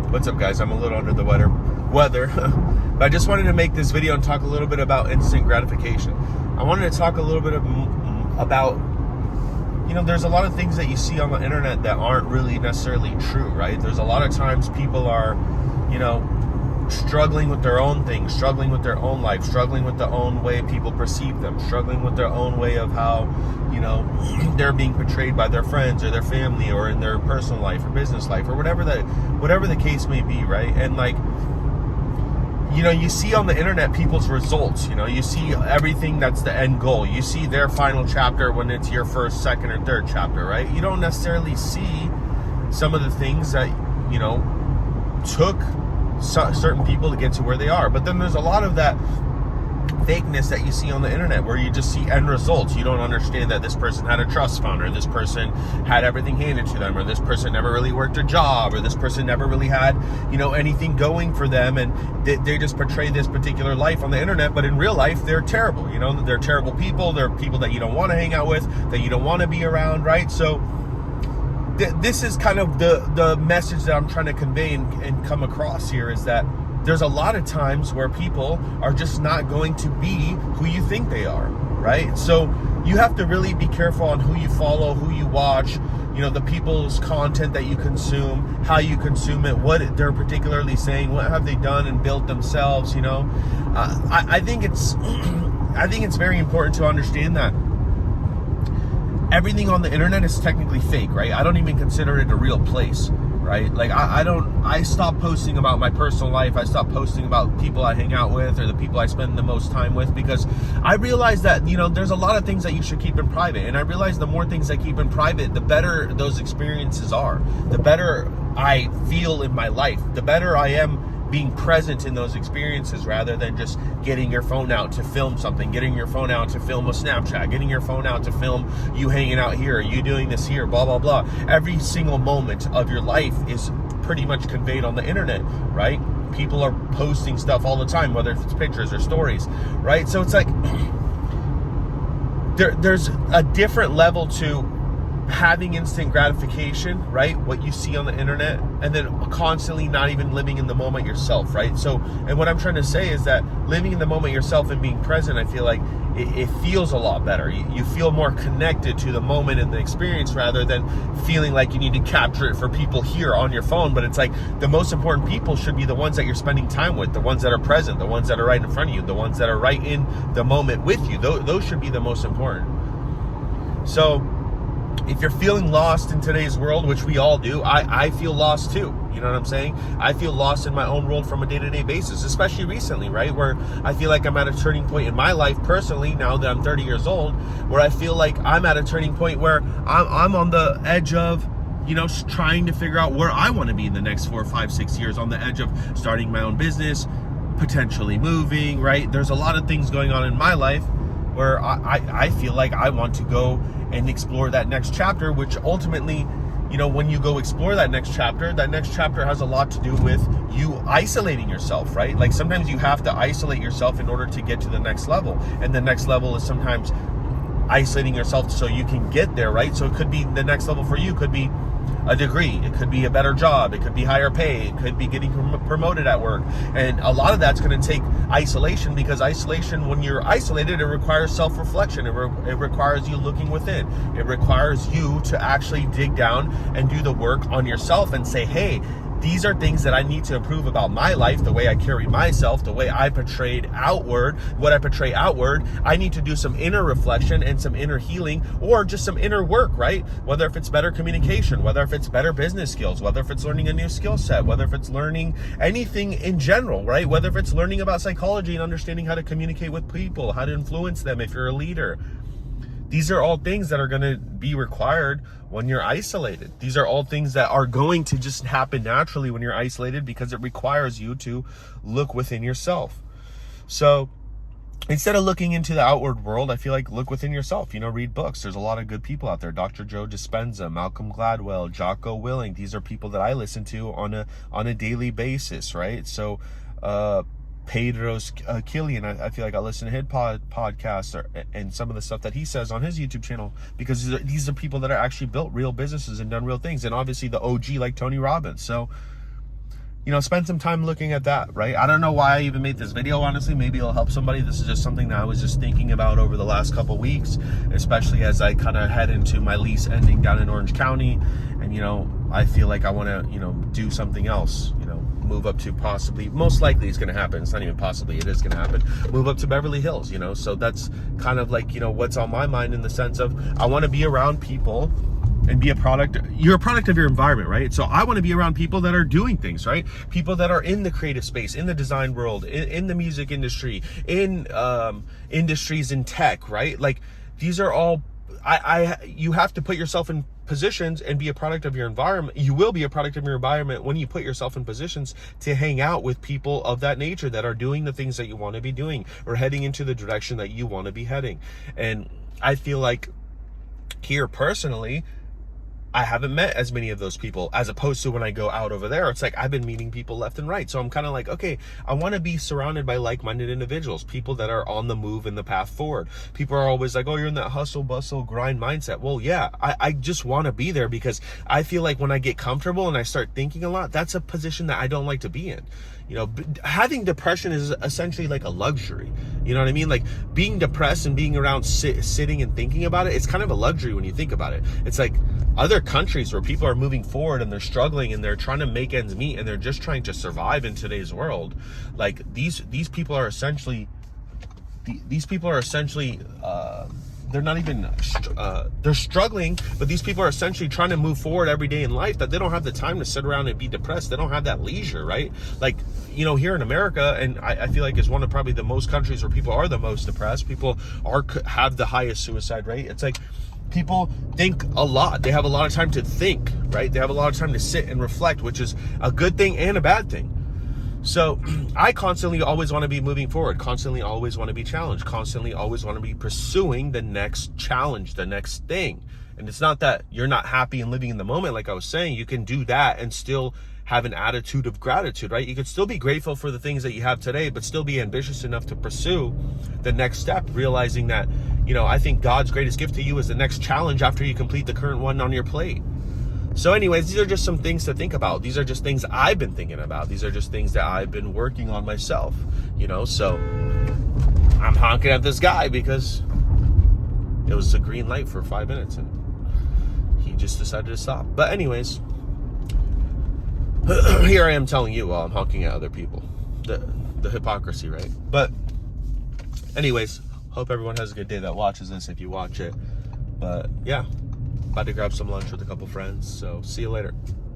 What's up, guys? I'm a little under the weather. But I just wanted to make this video and talk a little bit about instant gratification. I wanted to talk a little bit about, there's a lot of things that you see on the internet that aren't really necessarily true, right? There's a lot of times people are, struggling with their own things, struggling with their own life, struggling with the own way people perceive them, struggling with their own way of how, they're being portrayed by their friends or their family or in their personal life or business life or whatever the case may be, right? And you see on the internet people's results, you see everything that's the end goal. You see their final chapter when it's your first, second, or third chapter, right? You don't necessarily see some of the things that, took certain people to get to where they are. But then there's a lot of that fakeness that you see on the internet where you just see end results. You don't understand that this person had a trust fund, or this person had everything handed to them, or this person never really worked a job, or this person never really had, anything going for them, and they just portray this particular life on the internet. But in real life, they're terrible. They're terrible people. They're people that you don't want to hang out with, that you don't want to be around, right? So this is kind of the message that I'm trying to convey and come across here, is that there's a lot of times where people are just not going to be who you think they are, right? So you have to really be careful on who you follow, who you watch, the people's content that you consume, how you consume it, what they're particularly saying, what have they done and built themselves, I think it's very important to understand that everything on the internet is technically fake, right? I don't even consider it a real place, right? Like I stopped posting about my personal life. I stopped posting about people I hang out with or the people I spend the most time with, because I realized that, there's a lot of things that you should keep in private. And I realized the more things I keep in private, the better those experiences are, the better I feel in my life, the better I am being present in those experiences, rather than just getting your phone out to film something, getting your phone out to film a Snapchat, getting your phone out to film you hanging out here, you doing this here, blah, blah, blah. Every single moment of your life is pretty much conveyed on the internet, right? People are posting stuff all the time, whether it's pictures or stories, right? So it's like there's a different level to having instant gratification, right? What you see on the internet, and then constantly not even living in the moment yourself, right? So, and what I'm trying to say is that living in the moment yourself and being present, I feel like it feels a lot better. You feel more connected to the moment and the experience, rather than feeling like you need to capture it for people here on your phone. But it's like the most important people should be the ones that you're spending time with, the ones that are present, the ones that are right in front of you, the ones that are right in the moment with you. Those should be the most important. So if you're feeling lost in today's world, which we all do, I feel lost too. You know what I'm saying? I feel lost in my own world from a day-to-day basis, especially recently, right? Where I feel like I'm at a turning point in my life personally, now that I'm 30 years old, where I feel like I'm at a turning point where I'm on the edge of, trying to figure out where I want to be in the next 4, 5, 6 years, on the edge of starting my own business, potentially moving, right? There's a lot of things going on in my life where I feel like I want to go and explore that next chapter, which ultimately, when you go explore that next chapter has a lot to do with you isolating yourself, right? Like sometimes you have to isolate yourself in order to get to the next level. And the next level is sometimes isolating yourself so you can get there, right? So it could be the next level for you could be a degree, it could be a better job, it could be higher pay, it could be getting promoted at work. And a lot of that's going to take isolation, because isolation, when you're isolated, it requires self-reflection. It requires you looking within. It requires you to actually dig down and do the work on yourself and say, hey, these are things that I need to improve about my life, the way I carry myself, the way I portrayed outward, what I portray outward. I need to do some inner reflection and some inner healing, or just some inner work, right? Whether if it's better communication, whether if it's better business skills, whether if it's learning a new skill set, whether if it's learning anything in general, right? Whether if it's learning about psychology and understanding how to communicate with people, how to influence them if you're a leader. These are all things that are going to be required when you're isolated. These are all things that are going to just happen naturally when you're isolated, because it requires you to look within yourself. So instead of looking into the outward world, I feel like look within yourself. Read books. There's a lot of good people out there. Dr. Joe Dispenza, Malcolm Gladwell, Jocko Willink. These are people that I listen to on a daily basis, right? So Pedro's Killian, I feel like I listen to his podcast and some of the stuff that he says on his YouTube channel, because these are people that are actually built real businesses and done real things. And obviously the OG like Tony Robbins. So spend some time looking at that, right? I don't know why I even made this video, honestly. Maybe it'll help somebody. This is just something that I was just thinking about over the last couple weeks, especially as I kind of head into my lease ending down in Orange County. And, I feel like I want to, do something else, move up to possibly, most likely it's going to happen. It's not even possibly, it is going to happen. Move up to Beverly Hills, so that's kind of like, what's on my mind, in the sense of I want to be around people and be a product. You're a product of your environment, right? So I want to be around people that are doing things, right? People that are in the creative space, in the design world, in the music industry, in industries in tech, right? Like, these are all, you have to put yourself in positions and be a product of your environment. You will be a product of your environment when you put yourself in positions to hang out with people of that nature that are doing the things that you want to be doing, or heading into the direction that you want to be heading. And I feel like here personally, I haven't met as many of those people, as opposed to when I go out over there. It's like I've been meeting people left and right. So I'm kind of like, okay, I want to be surrounded by like-minded individuals, people that are on the move and the path forward. People are always like, oh, you're in that hustle, bustle, grind mindset. Well, yeah, I just want to be there, because I feel like when I get comfortable and I start thinking a lot, that's a position that I don't like to be in. Having depression is essentially like a luxury. You know what I mean? Like, being depressed and being around sitting and thinking about it, it's kind of a luxury when you think about it. It's like other countries where people are moving forward and they're struggling and they're trying to make ends meet and they're just trying to survive in today's world. Like, these people are essentially they're not even they're struggling, but these people are essentially trying to move forward every day in life, that they don't have the time to sit around and be depressed. They don't have that leisure, right? Like, here in America, and I feel like it's one of probably the most countries where people are the most depressed. People have the highest suicide rate. It's like, people think a lot. They have a lot of time to think, right? They have a lot of time to sit and reflect, which is a good thing and a bad thing. So I constantly always want to be moving forward, constantly always want to be challenged, constantly always want to be pursuing the next challenge, the next thing. And it's not that you're not happy and living in the moment. Like I was saying, you can do that and still have an attitude of gratitude, right? You could still be grateful for the things that you have today, but still be ambitious enough to pursue the next step, realizing that, I think God's greatest gift to you is the next challenge after you complete the current one on your plate. So anyways, these are just some things to think about. These are just things I've been thinking about. These are just things that I've been working on myself, so I'm honking at this guy because it was a green light for 5 minutes and he just decided to stop. But anyways, here I am telling you while I'm honking at other people. The hypocrisy, right? But anyways, hope everyone has a good day that watches this, if you watch it. But yeah, about to grab some lunch with a couple friends, so see you later.